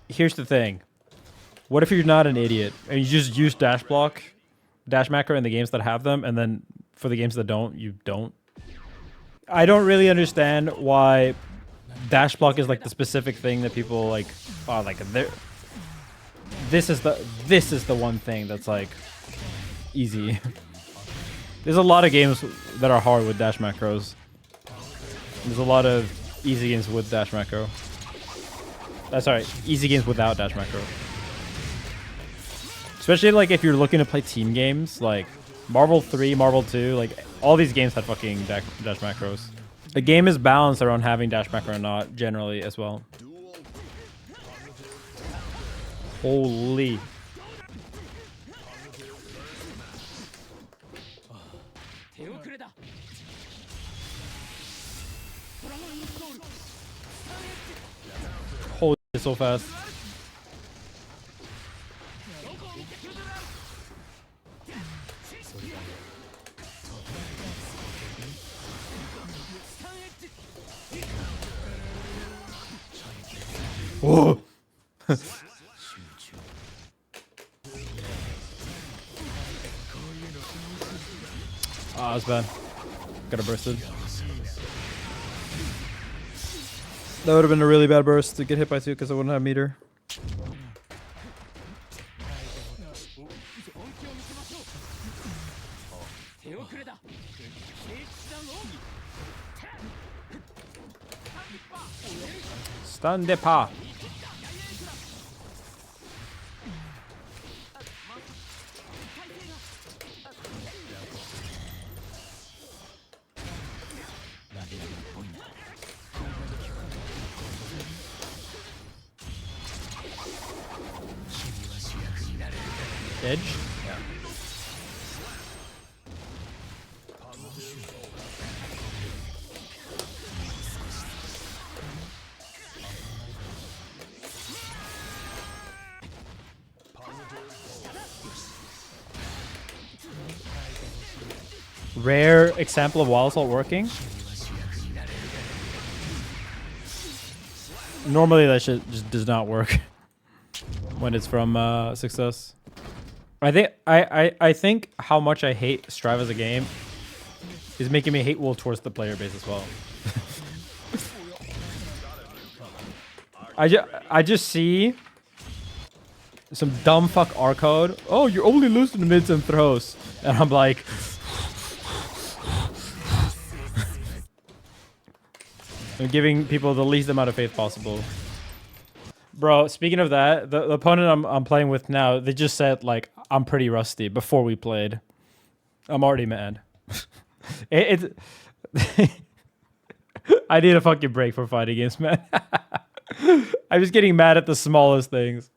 here's the thing. What if you're not an idiot and you just use dash macro in the games that have them, and then for the games that don't, you don't? I don't really understand why dash block is like the specific thing that people like. Oh, like this is the one thing that's like easy. There's a lot of games that are hard with dash macros. There's a lot of easy games with dash macro. Sorry, easy games without dash macro. Especially like if you're looking to play team games, like Marvel 3, Marvel 2, like all these games had fucking dash macros. The game is balanced around having dash macro or not, generally as well. Holy. Holy shit, so fast. Whoa. Ah, that's bad. Got a bursted. That would have been a really bad burst to get hit by 2 because I wouldn't have meter. Stun de pa. Edge? Yeah. Rare example of wall assault working. Normally that shit just does not work when it's from success. I think how much I hate Strive as a game is making me hate World towards the player base as well. I just see some dumb fuck R code. Oh, you're only losing to mids and throws, and I'm like, I'm giving people the least amount of faith possible. Bro, speaking of that, the opponent I'm playing with now, they just said like I'm pretty rusty before we played. I'm already mad. I need a fucking break from fighting games, man. I'm just getting mad at the smallest things.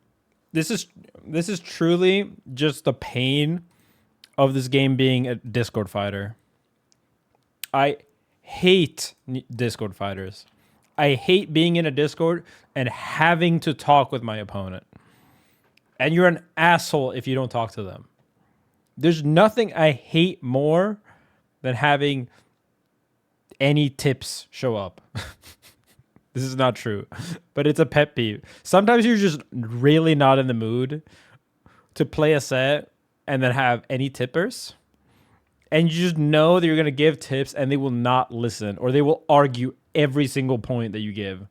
This is truly just the pain of this game being a Discord fighter. I hate Discord fighters. I hate being in a Discord and having to talk with my opponent. And you're an asshole if you don't talk to them. There's nothing I hate more than having any tips show up. This is not true, but it's a pet peeve. Sometimes you're just really not in the mood to play a set and then have any tippers. And you just know that you're going to give tips and they will not listen, or they will argue every single point that you give.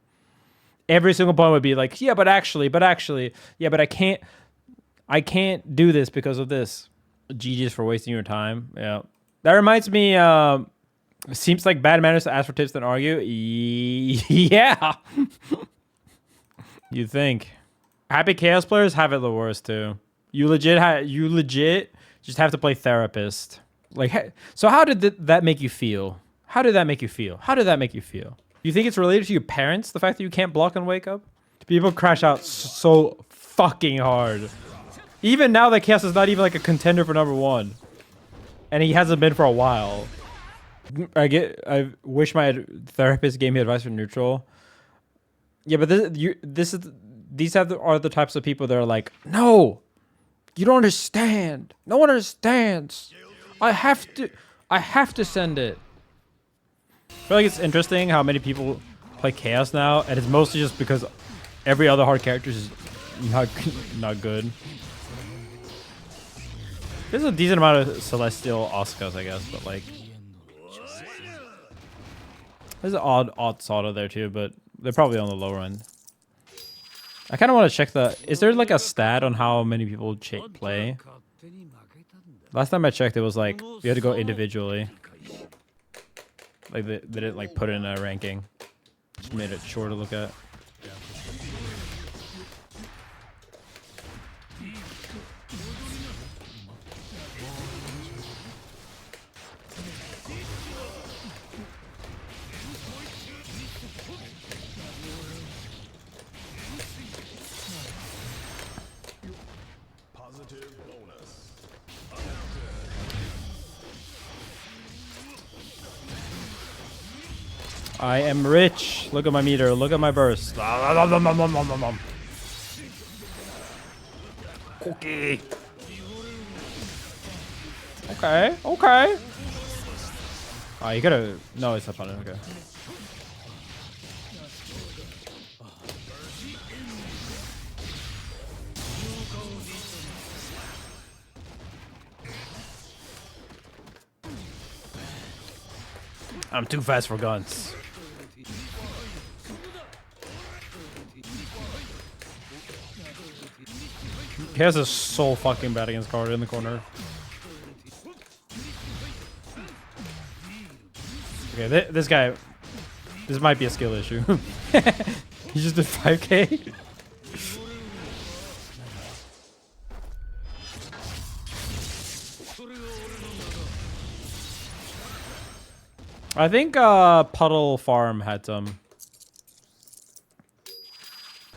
Every single point would be like, yeah, but actually, yeah, but I can't do this because of this. GG's for wasting your time. Yeah. That reminds me, it seems like bad manners to ask for tips than argue. Yeah. You think. Happy Chaos players have it the worst too. You legit just have to play therapist. Like, so how did that make you feel? How did that make you feel? How did that make you feel? You think it's related to your parents, the fact that you can't block and wake up? People crash out so fucking hard. Even now that Chaos is not even like a contender for #1. And he hasn't been for a while. I wish my therapist gave me advice for neutral. Yeah, but these are the types of people that are like, no, you don't understand. No one understands. I have to send it. I feel like it's interesting how many people play Chaos now, and it's mostly just because every other hard character is not not good. There's a decent amount of celestial Oscars, I guess, but like there's an odd Sado there too, but they're probably on the lower end. I kind of want to check the. Is there like a stat on how many people play? Last time I checked, it was like you had to go individually. Like they didn't like put it in a ranking. Just made it short to look at. I am rich. Look at my meter. Look at my burst. Cookie. Okay. Okay. Oh, you gotta. No, it's not on it. Okay. I'm too fast for guns. He has a so fucking bad against card in the corner. Okay, this guy, this might be a skill issue. He just did 5k. I think Puddle Farm had some.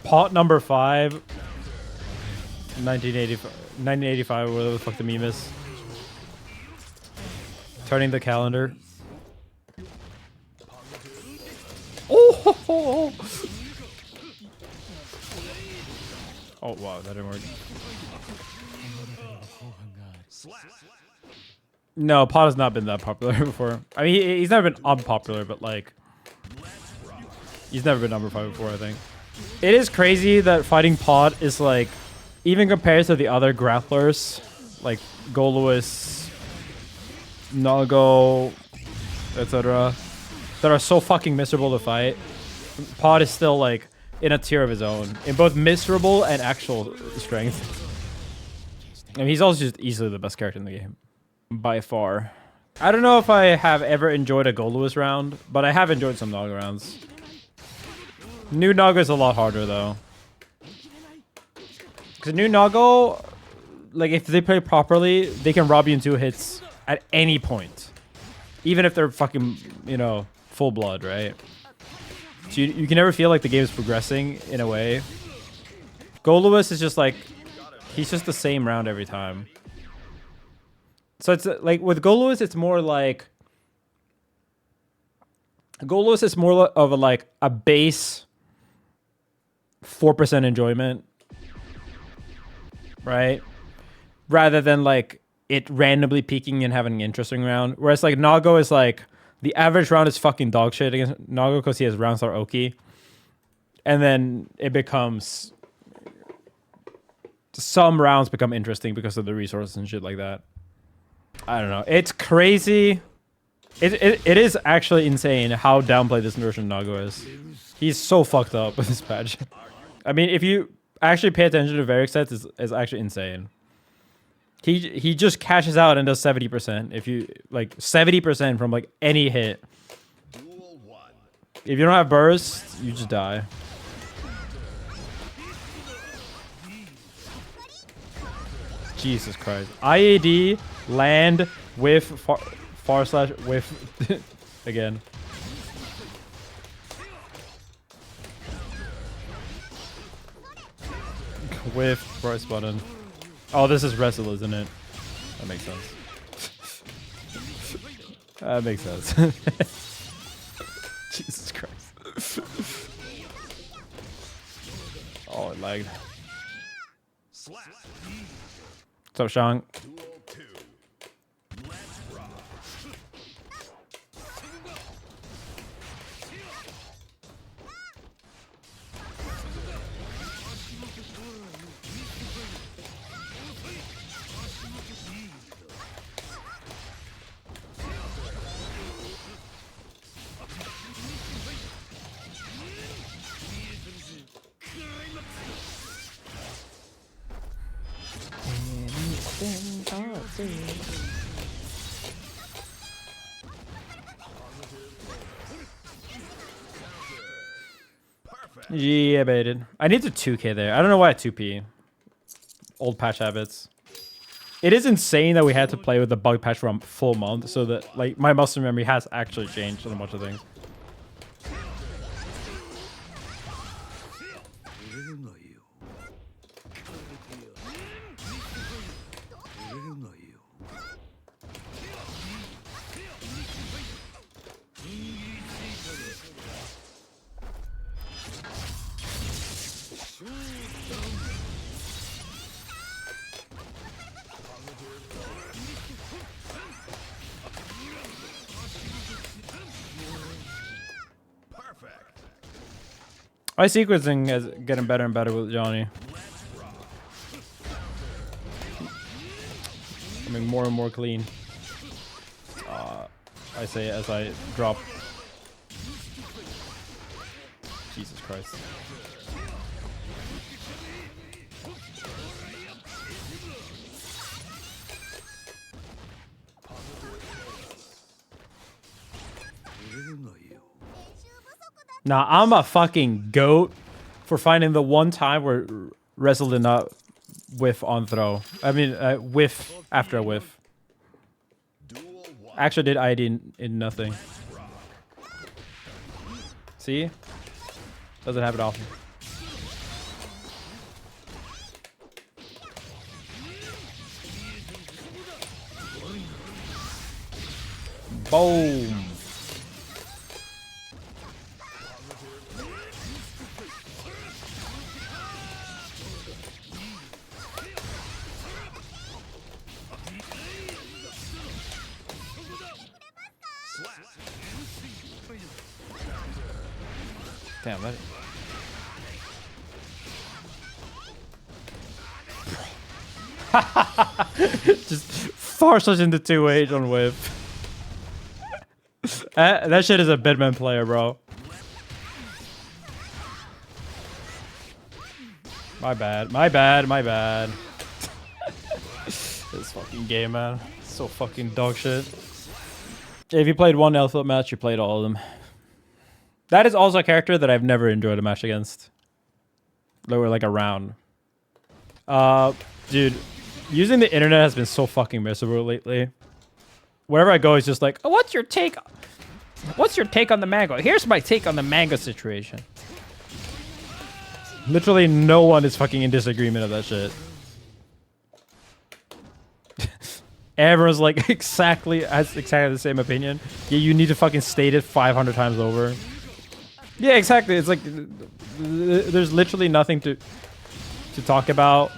Pot number 5. 1985, whatever the fuck the meme is. Turning the calendar. Oh! Oh wow, that didn't work. No, Pot has not been that popular before. I mean, he's never been unpopular, but like, he's never been number 5 before, I think. It is crazy that fighting Pot is like, even compared to the other grapplers, like Goluis, Nago, etc., that are so fucking miserable to fight, Pot is still like in a tier of his own, in both miserable and actual strength. I mean, he's also just easily the best character in the game. By far. I don't know if I have ever enjoyed a Goluis round, but I have enjoyed some Naga rounds. New Naga is a lot harder though. Because new Naga, like if they play properly, they can rob you in 2 hits at any point. Even if they're fucking, you know, full blood, right? So you can never feel like the game is progressing in a way. Goluis is just like, he's just the same round every time. So it's like with Goluis, it's more like Goluis is more of a like a base 4% enjoyment, right? Rather than like it randomly peaking and having an interesting round. Whereas like Nago is like the average round is fucking dog shit against Nago because he has round star Oki, and then it becomes some rounds become interesting because of the resources and shit like that. I don't know. It's crazy. It is actually insane how downplayed this version of Nago is. He's so fucked up with this patch. I mean, if you actually pay attention to Varric sets, it's actually insane. He just cashes out and does 70%. If you like 70% from like any hit. If you don't have burst, you just die. Jesus Christ. IAD, land, whiff, far slash, whiff. Again. Whiff, press button. Oh, this is wrestle, isn't it? That makes sense. That makes sense. Jesus Christ. Oh, it lagged. What's up, Shang? Yeah, baited. I need to 2K there. I don't know why 2P. Old patch habits. It is insane that we had to play with the bug patch for a full month, so that like my muscle memory has actually changed on a bunch of things. My sequencing is getting better and better with Johnny. Becoming more and more clean. I say as I drop. Jesus Christ. Nah, I'm a fucking goat for finding the one time where Wrestle did not whiff on throw. I mean, whiff after a whiff. Actually did ID in nothing. See? Doesn't happen often. Boom. Damn, that... Just force us into 2H on whip. That shit is a Bitman player, bro. My bad, my bad, my bad. This fucking game, man. So fucking dog shit. If you played one Alpha match, you played all of them. That is also a character that I've never enjoyed a match against. Lower like a round. Dude, using the internet has been so fucking miserable lately. Wherever I go, it's just like, oh, what's your take? What's your take on the mango? Here's my take on the mango situation. Literally no one is fucking in disagreement of that shit. Everyone's like has exactly the same opinion. Yeah, you need to fucking state it 500 times over. Yeah, exactly. It's like there's literally nothing to talk about.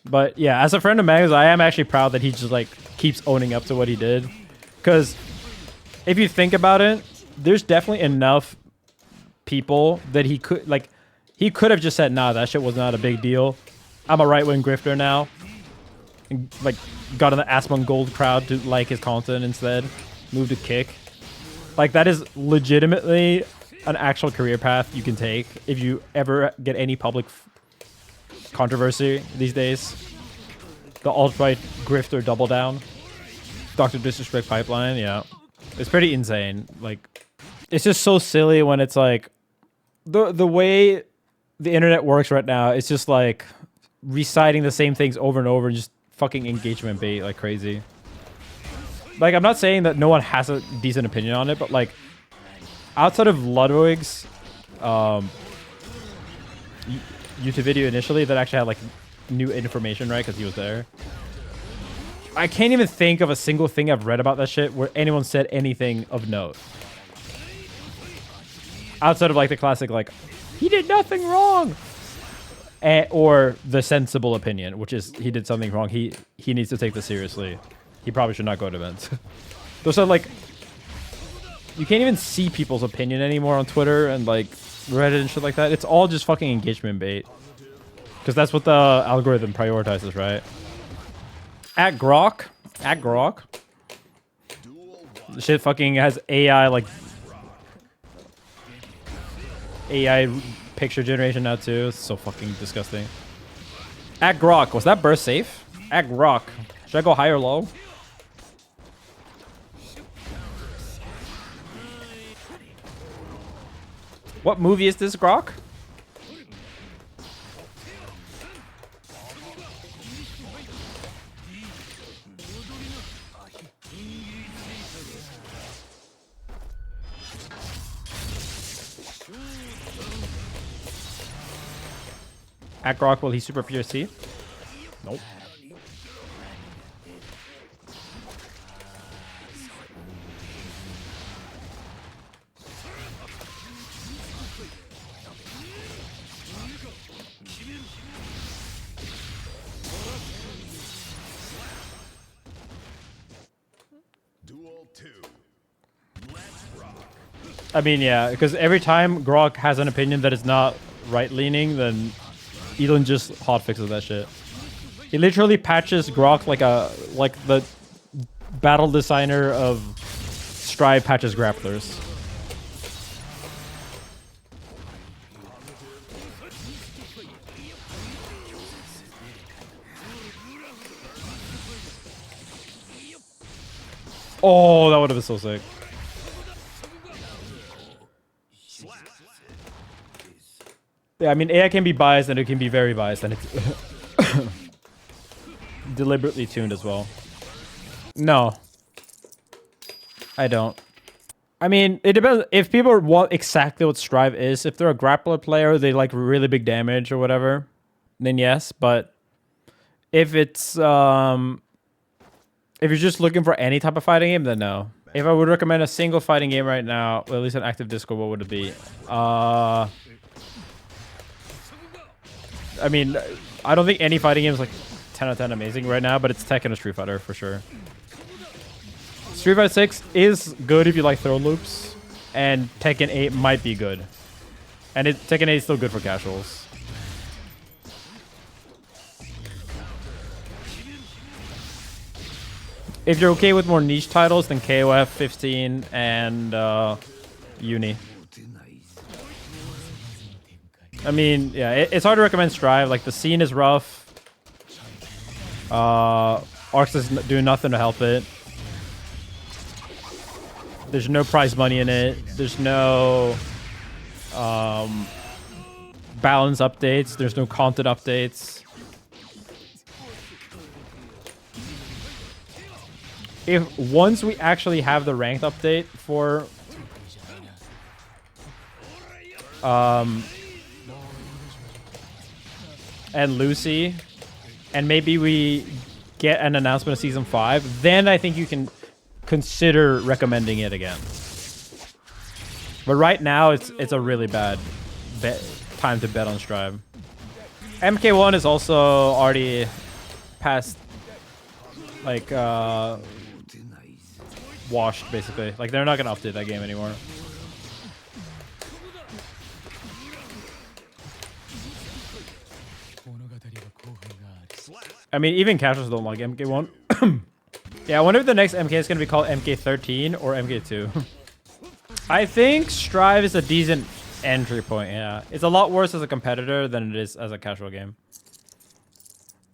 But yeah, as a friend of Magnus, I am actually proud that he just like keeps owning up to what he did. Because if you think about it, there's definitely enough people that he could have just said, nah, that shit was not a big deal. I'm a right-wing grifter now. And, like, got in the Asmon Gold crowd to like his content instead. Moved to Kick. Like, that is legitimately an actual career path you can take if you ever get any public controversy these days. The alt-right grifter double down. Dr. Disrespect pipeline, yeah. It's pretty insane. Like, it's just so silly when it's like... The way the internet works right now, it's just like... reciting the same things over and over and just fucking engagement bait like crazy. Like, I'm not saying that no one has a decent opinion on it, but like outside of Ludwig's YouTube video initially that actually had like new information, right? Because he was there. I can't even think of a single thing I've read about that shit where anyone said anything of note. Outside of like the classic like, he did nothing wrong. Or the sensible opinion, which is he did something wrong. He needs to take this seriously. He probably should not go to events. Those are like... You can't even see people's opinion anymore on Twitter and like Reddit and shit like that. It's all just fucking engagement bait. Because that's what the algorithm prioritizes, right? At Grok. The shit fucking has AI like... AI... picture generation now too. It's so fucking disgusting. At Grok, was that burst safe? At Grok. Should I go high or low? What movie is this, Grok? At Grok, will he super PRC? Nope. I mean, yeah, because every time Grok has an opinion that is not right-leaning, then Elon just hotfixes that shit. He literally patches Grok like the battle designer of Strive patches grapplers. Oh, that would have been so sick. Yeah, I mean, AI can be biased and it can be very biased, and it's deliberately tuned as well. No, I don't. I mean, it depends. If people want exactly what Strive is, if they're a grappler player, they like really big damage or whatever, then yes. But if it's if you're just looking for any type of fighting game, then no. If I would recommend a single fighting game right now, well, at least an active Discord, what would it be? I mean, I don't think any fighting game is like 10 out of 10 amazing right now, but it's Tekken and Street Fighter for sure. Street Fighter 6 is good if you like throw loops, and Tekken 8 might be good. And Tekken 8 is still good for casuals. If you're okay with more niche titles, then KOF 15 and Uni. I mean, yeah, it's hard to recommend Strive. Like, the scene is rough. Arcs is doing nothing to help it. There's no prize money in it. There's no balance updates. There's no content updates. If once we actually have the ranked update for and Lucy, and maybe we get an announcement of Season 5, then I think you can consider recommending it again. But right now, it's a really bad time to bet on Strive. MK1 is also already past, like, washed, basically. Like, they're not going to update that game anymore. I mean, even casuals don't like MK1. Yeah, I wonder if the next MK is going to be called MK13 or MK2. I think Strive is a decent entry point, yeah. It's a lot worse as a competitor than it is as a casual game.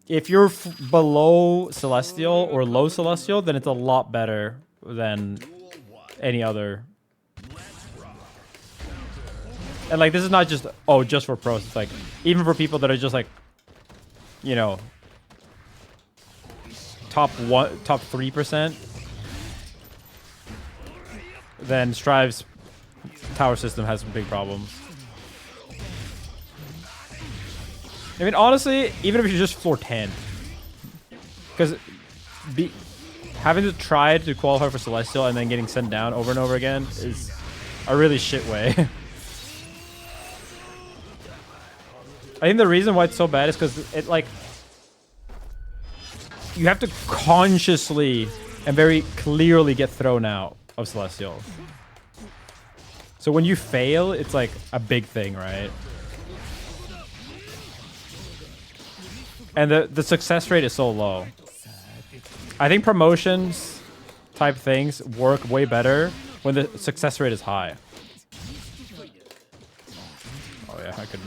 If you're below Celestial or low Celestial, then it's a lot better than any other. And like, this is not just, oh, just for pros. It's like, even for people that are just like, you know, top 3%, then Strive's tower system has some big problems. I mean, honestly, even if you're just floor 10, because having to try to qualify for Celestial and then getting sent down over and over again is a really shit way. I think the reason why it's so bad is because it, like, you have to consciously and very clearly get thrown out of Celestial. So when you fail, it's like a big thing, right? And the success rate is so low. I think promotions type things work way better when the success rate is high. Oh yeah, I could.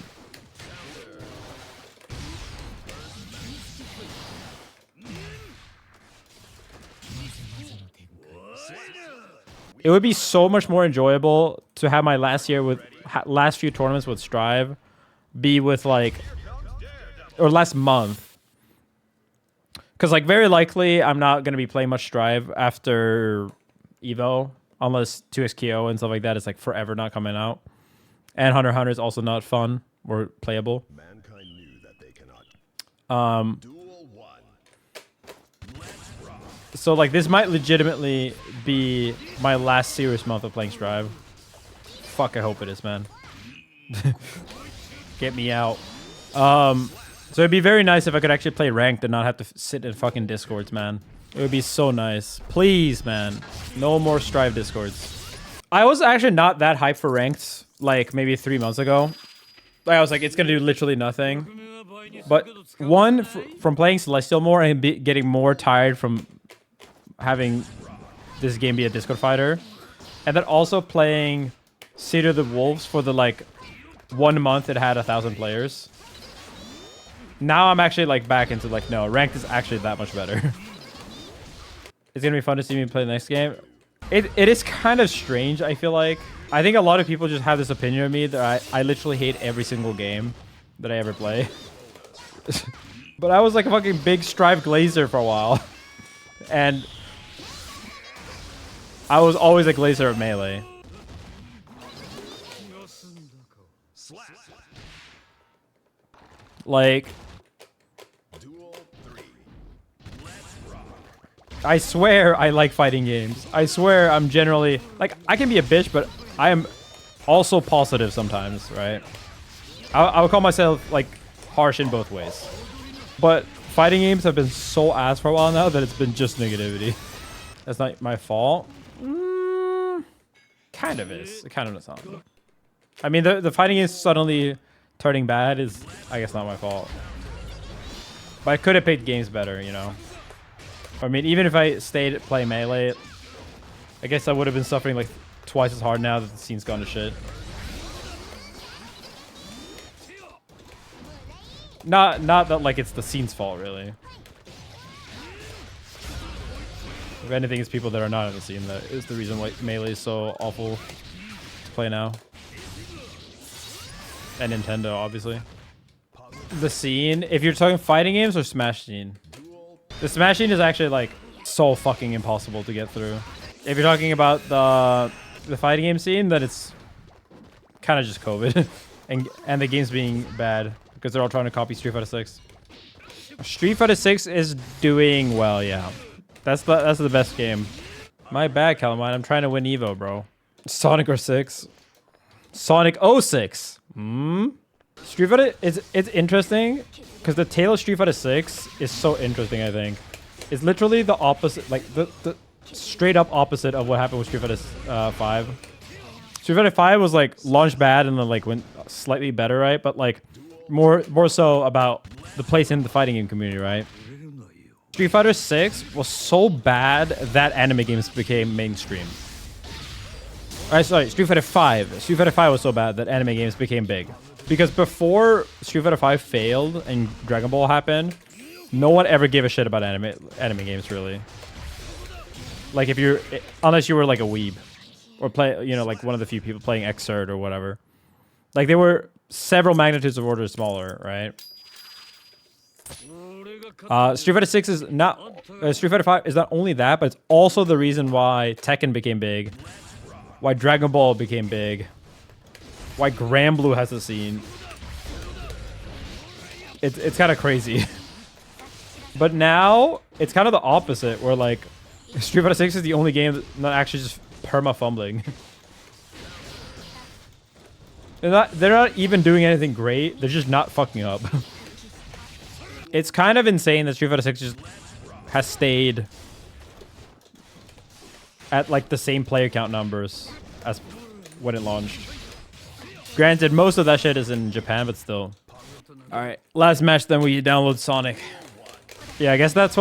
It would be so much more enjoyable to have my last few tournaments with Strive be with like, or last month. Because like very likely I'm not going to be playing much Strive after Evo, unless 2xKO and stuff like that is like forever not coming out. And Hunter x Hunter is also not fun or playable. So like this might legitimately be my last serious month of playing Strive. Fuck, I hope it is, man. Get me out. So it'd be very nice if I could actually play ranked and not have to sit in fucking Discords, man. It would be so nice. Please, man. No more Strive Discords. I was actually not that hyped for ranked like maybe 3 months ago. Like, I was like, it's gonna do literally nothing. But one, from playing Celestial more and getting more tired from having this game be a Discord fighter. And then also playing City of the Wolves for the like 1 month it had 1,000 players. Now I'm actually like back into like, no, ranked is actually that much better. It's gonna be fun to see me play the next game. It is kind of strange, I feel like. I think a lot of people just have this opinion of me that I literally hate every single game that I ever play. But I was like a fucking big Strive Glazer for a while. And I was always a Glazer of Melee. Like, I swear I like fighting games. I swear I'm generally, like, I can be a bitch, but I am also positive sometimes, right? I would call myself, like, harsh in both ways. But fighting games have been so ass for a while now that it's been just negativity. That's not my fault. Kind of is. It kind of is not. I mean, the fighting games suddenly turning bad is, I guess, not my fault. But I could have picked games better, you know? I mean, even if I stayed playing Melee, I guess I would have been suffering like twice as hard now that the scene's gone to shit. Not that like it's the scene's fault, really. If anything, it's people that are not in the scene that is the reason why Melee is so awful to play now. And Nintendo, obviously. The scene, if you're talking fighting games or Smash scene. The Smash scene is actually like so fucking impossible to get through. If you're talking about the fighting game scene, then it's kind of just COVID. and the game's being bad because they're all trying to copy Street Fighter 6. Street Fighter 6 is doing well, yeah. That's the best game. My bad, Calamine. I'm trying to win Evo, bro. Sonic or 6? Sonic 06. Street Fighter, it's interesting because the tale of Street Fighter 6 is so interesting, I think. It's literally the opposite, like the straight up opposite of what happened with Street Fighter 5. Street Fighter 5 was like launched bad and then like went slightly better, right? But like more so about the place in the fighting game community, right? Street Fighter 6 was so bad that anime games became mainstream. Sorry, Street Fighter 5. Street Fighter 5 was so bad that anime games became big. Because before Street Fighter 5 failed and Dragon Ball happened, no one ever gave a shit about anime games, really. Like unless you were like a weeb. Or play, you know, like one of the few people playing Xrd or whatever. Like they were several magnitudes of orders smaller, right? Street Fighter 6 is not... Street Fighter 5 is not only that, but it's also the reason why Tekken became big. Why Dragon Ball became big. Why Granblue has a scene. It's kind of crazy. But now, it's kind of the opposite, where like, Street Fighter 6 is the only game that's not actually just perma-fumbling. They're not even doing anything great, they're just not fucking up. It's kind of insane that Street Fighter 6 just has stayed at like the same player count numbers as when it launched. Granted, most of that shit is in Japan, but still. Alright, last match, then we download Sonic. Yeah, I guess that's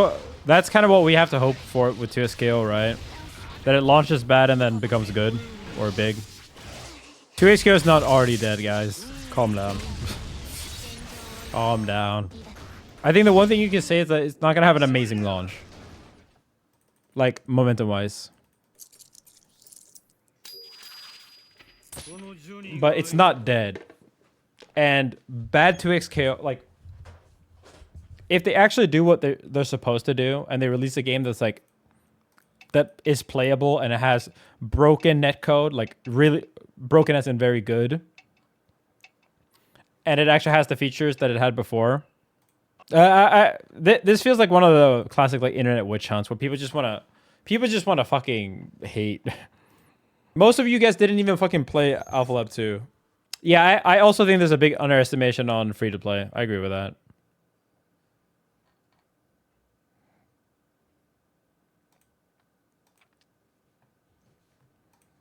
kind of what we have to hope for with 2SKO, right? That it launches bad and then becomes good or big. 2SKO is not already dead, guys. Calm down. Calm down. I think the one thing you can say is that it's not going to have an amazing launch. Like, momentum-wise. but it's not dead. And bad 2x KO, like, if they actually do what they're supposed to do, and they release a game that's like, that is playable and it has broken netcode, like really broken as in very good, and it actually has the features that it had before. This feels like one of the classic like internet witch hunts where people just want to fucking hate. Most of you guys didn't even fucking play Alpha Lab 2. Yeah, I also think there's a big underestimation on free to play. I agree with that.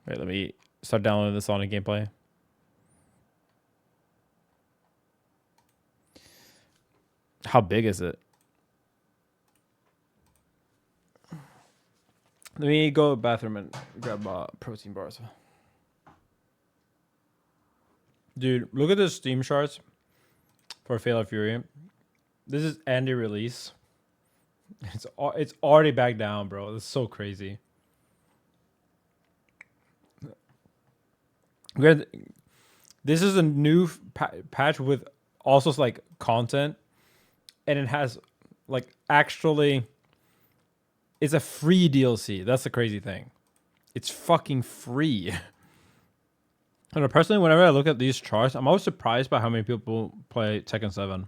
Wait, let me start downloading the Sonic gameplay. How big is it? Let me go to the bathroom and grab protein bars. Dude, look at the Steam charts for Fatal of Fury. This is Andy release. It's already back down, bro. It's so crazy. This is a new patch with also like content, and it has like actually, it's a free DLC. That's the crazy thing. It's fucking free. And personally, whenever I look at these charts, I'm always surprised by how many people play Tekken 7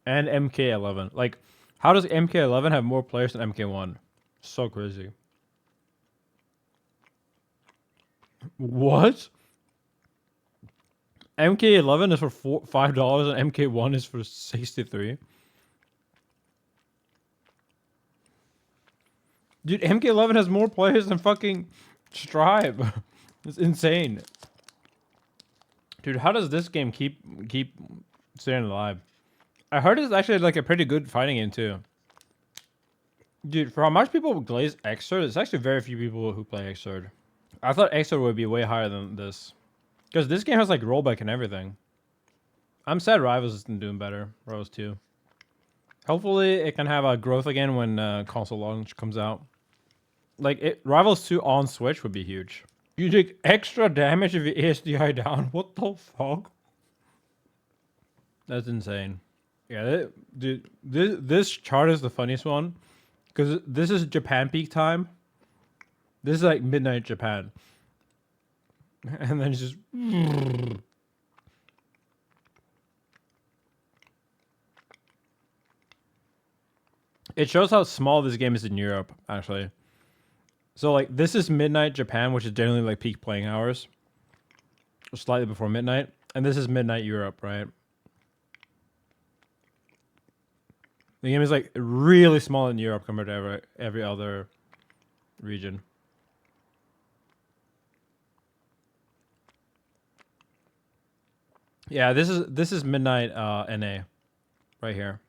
and MK11. Like, how does MK11 have more players than MK1? So crazy. What? MK11 is for $5 and MK1 is for 63. Dude, MK11 has more players than fucking Strive. It's insane. Dude, how does this game keep staying alive? I heard it's actually like a pretty good fighting game too. Dude, for how much people glaze Xrd, it's actually very few people who play Xrd. I thought Xrd would be way higher than this. Because this game has like rollback and everything. I'm sad Rivals isn't doing better. Rivals 2. Hopefully it can have a growth again when console launch comes out. Like, Rivals 2 on Switch would be huge. You take extra damage if you ASDI down. What the fuck? That's insane. Yeah, dude, this chart is the funniest one. Because this is Japan peak time. This is like midnight Japan. And then it's just... It shows how small this game is in Europe, actually. So, like, this is midnight Japan, which is generally, like, peak playing hours. Slightly before midnight. And this is midnight Europe, right? The game is, like, really small in Europe compared to every other region. Yeah, this is midnight NA right here.